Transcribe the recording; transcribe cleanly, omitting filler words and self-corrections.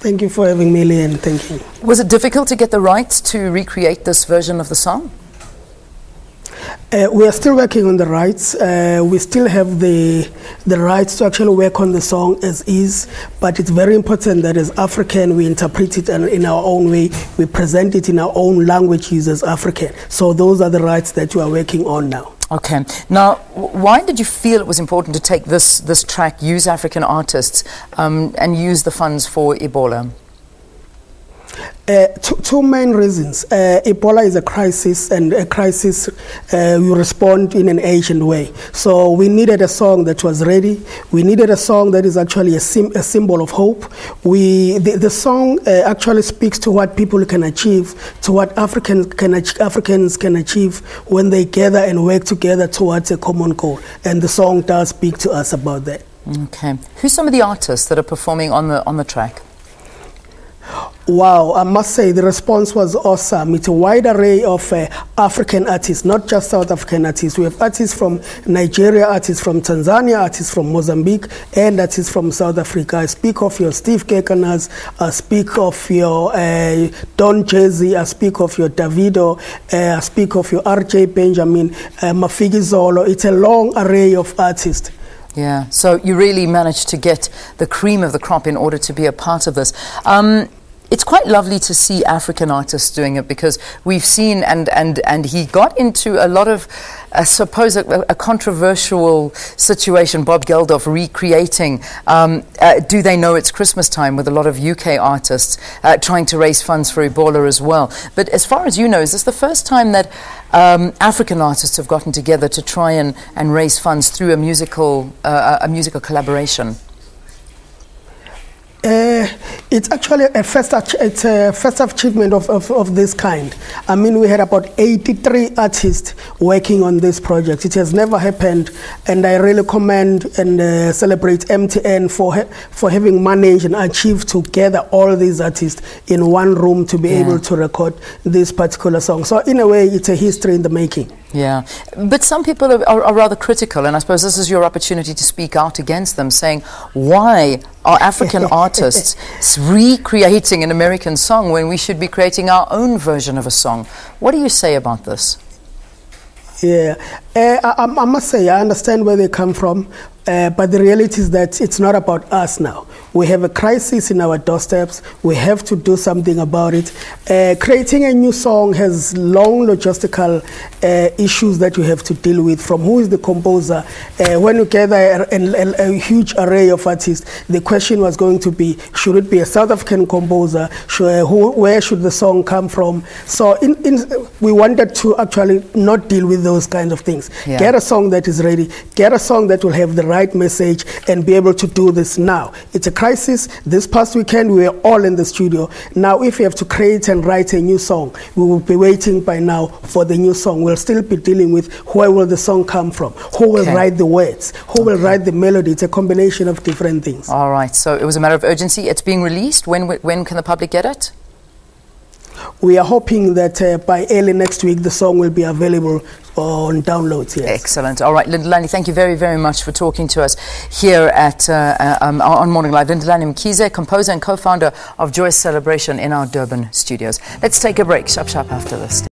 Thank you for having me, Leanne. Thank you. Was it difficult to get the rights to recreate this version of the song? We are still working on the rights. We still have the rights to actually work on the song as is, but it's very important that as African we interpret it in our own way. We present it in our own languages as African. So those are the rights that we are working on now. Okay. Now, why did you feel it was important to take this track, use African artists, and use the funds for Ebola? Two main reasons. Ebola is a crisis, and a crisis you respond in an Asian way. So we needed a song that was ready. We needed a song that is actually a symbol of hope. The song actually speaks to what people can achieve, to what Africans can achieve when they gather and work together towards a common goal. And the song does speak to us about that. Okay. Who's some of the artists that are performing on the track? Wow, I must say the response was awesome. It's a wide array of African artists, not just South African artists. We have artists from Nigeria, artists from Tanzania, artists from Mozambique, and artists from South Africa. I speak of your Steve Kekanas, I speak of your Don Jazzy, I speak of your Davido, I speak of your RJ Benjamin, Mafigi Zolo. It's a long array of artists. Yeah, so you really managed to get the cream of the crop in order to be a part of this. It's quite lovely to see African artists doing it, because we've seen, and he got into a lot of, I suppose, a controversial situation, Bob Geldof recreating Do They Know It's Christmas Time, with a lot of UK artists trying to raise funds for Ebola as well. But as far as you know, is this the first time that African artists have gotten together to try and raise funds through a musical collaboration? It's actually a first achievement of this kind. I mean, we had about 83 artists working on this project. It has never happened, and I really commend and celebrate MTN for having managed and achieved to gather all these artists in one room to be able to record this particular song. So in a way, it's a history in the making. Yeah, but some people are rather critical, and I suppose this is your opportunity to speak out against them, saying, why are African artists recreating an American song when we should be creating our own version of a song? What do you say about this? Yeah, I must say I understand where they come from, but the reality is that it's not about us now. We have a crisis in our doorsteps. We have to do something about it. Creating a new song has long logistical issues that you have to deal with, from who is the composer. When you gather a huge array of artists, the question was going to be, should it be a South African composer? Where should the song come from? So we wanted to actually not deal with those kinds of things. Yeah. Get a song that is ready, get a song that will have the right message, and be able to do this now. It's a crisis. This past weekend we were all in the studio. Now if we have to create and write a new song, we will be waiting by now for the new song. We'll still be dealing with where will the song come from, who will write the words, who will write the melody. It's a combination of different things. All right, so it was a matter of urgency. It's being released. When can the public get it? We are hoping that by early next week the song will be available on downloads. Yes. Excellent. All right, Lindelani, thank you very, very much for talking to us here at on Morning Live. Lindelani Mkhize, composer and co-founder of Joyous Celebration in our Durban studios. Let's take a break, sharp after this.